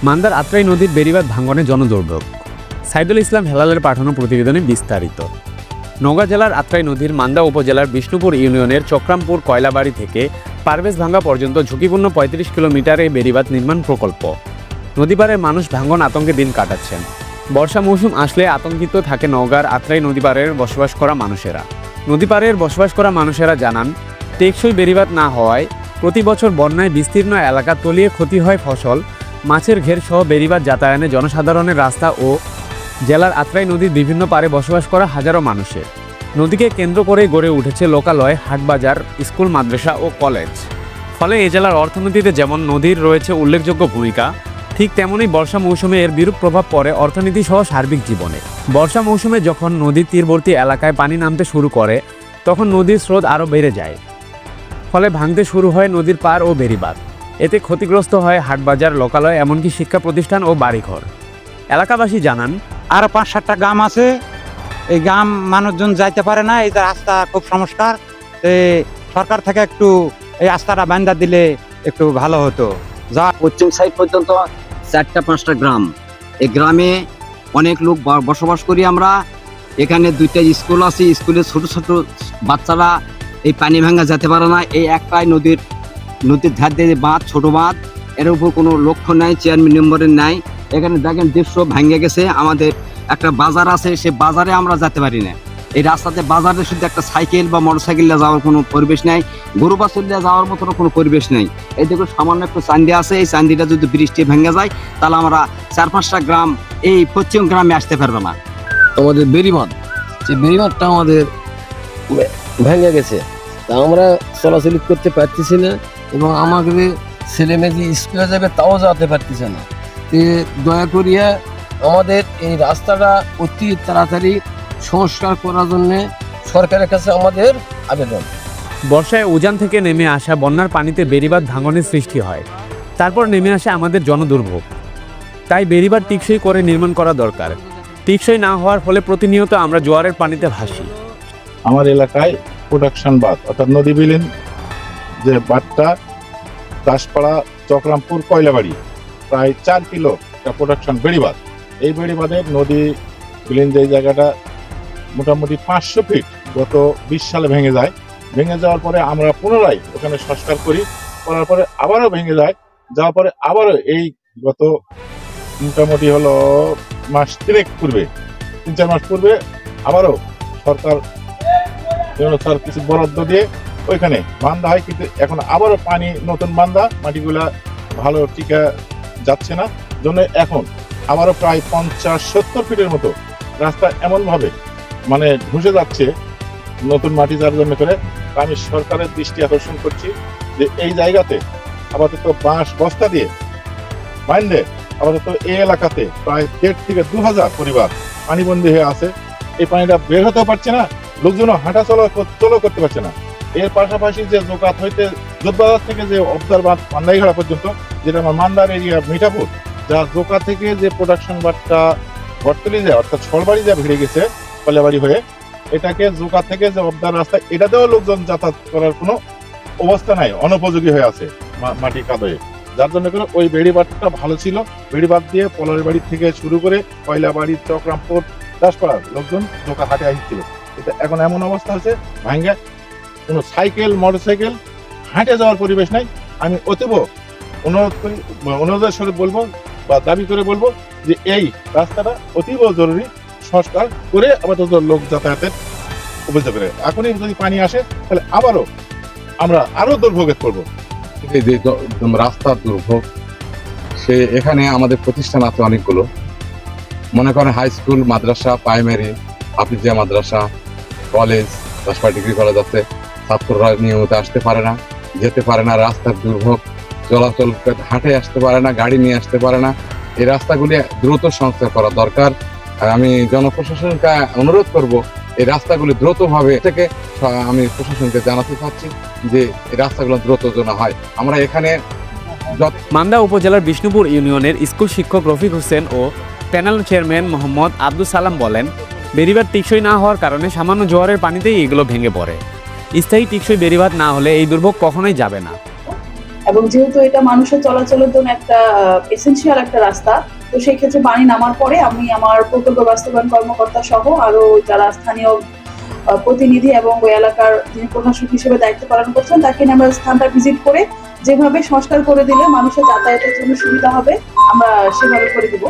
মান্দার আত্রাই নদীর বেড়িবাঁধ ভাঙ্গনে জনদুর্ভোগ। সাইদুল ইসলাম হেলালের পাঠানো প্রতিবেদনে বিস্তারিত। নওগাঁ জেলার আত্রাই নদীর মান্দা উপজেলার বিষ্ণুপুর ইউনিয়নের চক্রামপুর কয়লাবাড়ি থেকে পারভেজভাঙ্গা পর্যন্ত ঝুঁকিপূর্ণ ৩৫ কিলোমিটার এই বেড়িবাঁধ নির্মাণ প্রকল্প। নদীপাড়ের মানুষ ভাঙ্গন আতঙ্কে দিন কাটাচ্ছেন। বর্ষা মৌসুম আসলে আতঙ্কিত থাকে নওগাঁর আত্রাই নদীপাড়ের বসবাস করা মানুষেরা। নদীপাড়ের বসবাস করা মানুষেরা জানান, টেকসই বেড়িবাঁধ না হওয়ায় প্রতি বছর বন্যায় বিস্তীর্ণ এলাকা তলিয়ে ক্ষতি হয় ফসল, মাছের ঘের সহ বেড়িবাঁধ যাতায়াতে জনসাধারণের রাস্তা ও জেলার আত্রাই নদীর বিভিন্ন পাড়ে বসবাস করা হাজারো মানুষের। নদীকে কেন্দ্র করে গড়ে উঠেছে লোকালয়, হাটবাজার, স্কুল, মাদ্রাসা ও কলেজ। ফলে এ জেলার অর্থনীতিতে যেমন নদীর রয়েছে উল্লেখযোগ্য ভূমিকা, ঠিক তেমনই বর্ষা মৌসুমে এর বিরূপ প্রভাব পড়ে অর্থনীতি সহ সার্বিক জীবনে। বর্ষা মৌসুমে যখন নদীর তীরবর্তী এলাকায় পানি নামতে শুরু করে, তখন নদীর স্রোত আরও বেড়ে যায়। ফলে ভাঙতে শুরু হয় নদীর পাড় ও বেড়িবাঁধ। এতে ক্ষতিগ্রস্ত হয় হাটবাজার, লোকালয়, এমনকি শিক্ষা প্রতিষ্ঠান ও বাড়িঘর। এলাকাবাসী জানান, আরো ৫-৭টা গ্রাম আছে, এই গ্রাম মানুষজন যাইতে পারে না, এই রাস্তা খুব সমস্যা। সরকার থেকে একটু এই রাস্তাটা বান্ধা দিলে একটু ভালো হতো। যা পশ্চিম সাইড পর্যন্ত ৪টা-৫টা গ্রাম, এই গ্রামে অনেক লোক বসবাস করি আমরা। এখানে 2টা স্কুল আছে, স্কুলে ছোট ছোট বাচ্চারা এই পানি ভাঙা যেতে পারে না। এই একটাই নদীর ধার দিয়ে বাঁধ, ছোট বাঁধ, এর উপর কোনো লক্ষ্য নাই, চেয়ারম্যান মেম্বারের নাই। এখানে দেখেন দৃশ্য ভেঙে গেছে। আমাদের একটা বাজার আছে, সে বাজারে আমরা যেতে পারি না। এই রাস্তাতে বাজারে শুধু একটা সাইকেল বা মোটর সাইকেল যাওয়ার কোনো পরিবেশ নাই, গরু বাছুর যাওয়ার মতো কোনো পরিবেশ নেই। এই দেখুন সামান্য একটু চান্দি আছে, এই চান্দিটা যদি বৃষ্টি ভেঙে যায় তাহলে আমরা 4-5টা গ্রাম এই পশ্চিম গ্রামে আসতে পারবো না। আমাদের বেড়িবাঁধ, সেই বেড়িবাঁধটা আমাদের ভেঙে গেছে, তা আমরা চলাচল করতে পারতেছি না, এবং আমাদের ছেলে মেয়ে যে স্কুলে যাবে তাও যেতে পারতেছে না। দয়া করিয়া আমাদের এই রাস্তাটা অতি তাড়াতাড়ি সংস্কার করার জন্য সরকারের কাছে আমাদের আবেদন। বর্ষায় উজান থেকে নেমে আসা বন্যার পানিতে বেড়িবাঁধ ভাঙনের সৃষ্টি হয়, তারপর নেমে আসে আমাদের জনদুর্ভোগ। তাই বেড়িবাঁধ টিকসই করে নির্মাণ করা দরকার। টিকসই না হওয়ার ফলে প্রতিনিয়ত আমরা জোয়ারের পানিতে ভাসি। আমার এলাকায় প্রোডাকশন বাঁধ অর্থাৎ নদী বিলীন যে বাঁধটা, দাসপাড়া চক্রামপুর কয়লাবাড়ি, প্রায় 4 কিলো একটা প্রোডাকশন বেড়িবাঁধ। এই বেড়িবাঁধের নদী বিলীন যে জায়গাটা মোটামুটি 500 ফিট গত 20 সালে ভেঙে যায়। ভেঙে যাওয়ার পরে আমরা পুনরায় ওখানে সংস্কার করার পরে আবারও ভেঙে যায়। যাওয়ার পরে আবারও এই গত মোটামুটি হলো মাস 3-4 মাস পূর্বে আবারও সরকার কিছু বরাদ্দ দিয়ে ওইখানে বান্ধা হয়, কিন্তু এখন আবারও পানি, নতুন বান্ধা, মাটিগুলা ভালো টিকা যাচ্ছে না, জন্য এখন আবারও প্রায় 50-70 ফিটের মতো রাস্তা এমনভাবে ধসে যাচ্ছে নতুন মাটি যার জন্য করে। আমি সরকারের দৃষ্টি আকর্ষণ করছি যে এই জায়গাতে আপাতত বাঁশ বস্তা দিয়ে বাইন্ধে আপাতত এই এলাকাতে প্রায় 1,500 থেকে 2,000 পরিবার পানিবন্দী হয়ে আছে। এই পানিটা বের হতেও পারছে না, লোকজন হাঁটা চলা করতে পারছে না। এর পাশাপাশি যে জোকাত হইতে যোধবাজার থেকে যে অবজার বাঁধ পান্দাইঘাড়া পর্যন্ত, যেটা আমার মান্দার এরিয়া মিঠাপুর, যা জোকা থেকে যে প্রোডাকশন বাঁধটা বটতলি যায় অর্থাৎ সরবাড়ি যা ভিড়ে গেছে কয়লাবাড়ি হয়ে, এটাকে জোকা থেকে যে অবদার রাস্তা, এটাতেও লোকজন যাতায়াত করার কোনো অবস্থা নাই, অনুপযোগী হয়ে আছে মাটি কাদয়ে। যার জন্য করে ওই বেড়িবাঁধটা ভালো ছিল। বেড়িবাঁধ দিয়ে পলার বাড়ি থেকে শুরু করে কয়লাবাড়ি, চক্রামপুর, দাসপাড়ার লোকজন জোকা হাটে আসছিল। এটা এখন এমন অবস্থা আছে ভাঙ্গা কোনো সাইকেল, মোটর সাইকেল হাঁটে যাওয়ার পরিবেশ নাই। আমি অতীব অনুরোধের সাথে বলবো বা দাবি করে বলবো যে এই রাস্তাটা অতীব জরুরি সংস্কার করে আপাতত লোক যাতায়াতের উপযোগ করে। এখনই যদি পানি আসে তাহলে আমরা আরো দুর্ভোগে পড়বো। রাস্তার দুর্ভোগ, সে এখানে আমাদের প্রতিষ্ঠান আছে অনেকগুলো, মনে করেন হাই স্কুল, মাদ্রাসা, প্রাইমারি, হাফিজিয়া মাদ্রাসা, কলেজ, 10 ডিগ্রি কলেজ আছে। ছাত্ররা নিয়মিত আসতে পারে না, যেতে পারে না, রাস্তার দুর্ভোগ, চলাচল হাঁটে আসতে পারে না, গাড়ি নিয়ে আসতে পারে না। এই রাস্তাগুলি দ্রুত সংস্কার করা দরকার। আমি জনপ্রশাসনকে অনুরোধ করব এই রাস্তাগুলি দ্রুতভাবে থেকে আমি প্রশাসনকে জানাতে চাচ্ছি যে এই রাস্তাগুলো দ্রুত যেন হয়। আমরা এখানে মান্দা উপজেলার বিষ্ণুপুর ইউনিয়নের স্কুল শিক্ষক রফিক হোসেন ও প্যানেল চেয়ারম্যান মোহাম্মদ আব্দুল সালাম বলেন, বেড়িবাঁধ টিকসই না হওয়ার কারণে সামান্য জোয়ারের পানিতেই এগুলো ভেঙে পড়ে। স্থায়ী টিকসই বেড়িবাঁধ না হলে এই দুর্ভোগ কখনোই যাবে না। এবং যেহেতু এটা মানুষের চলাচলের জন্য একটা এসেনশিয়াল একটা রাস্তা, তো সেই ক্ষেত্রে পানি নামার পরে আমি আমার প্রকল্প বাস্তবায়ন কর্মকর্তা সহ আরো যারা স্থানীয় প্রতিনিধি এবং ওই এলাকার যিনি প্রশাসক হিসেবে দায়িত্ব পালন করছেন তাকে নিয়ে আমরা স্থানটা ভিজিট করে যেভাবে সংস্কার করে দিলে মানুষের যাতায়াতের জন্য সুবিধা হবে আমরা সেভাবে করে দেব।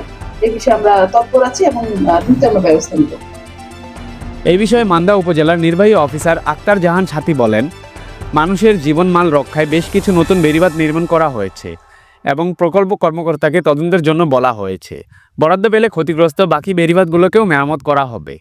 এই বিষয়ে আমরা তৎপর আছি এবং দ্রুত আমরা ব্যবস্থা নিব। এই বিষয়ে মান্দা উপজেলার নির্বাহী অফিসার আক্তার জাহান ছাতি বলেন, মানুষের জীবনমান রক্ষায় বেশ কিছু নতুন বেড়িবাঁধ নির্মাণ করা হয়েছে এবং প্রকল্প কর্মকর্তাকে তদন্তের জন্য বলা হয়েছে। বরাদ্দ পেলে ক্ষতিগ্রস্ত বাকি বেড়িবাঁধগুলোকেও মেরামত করা হবে।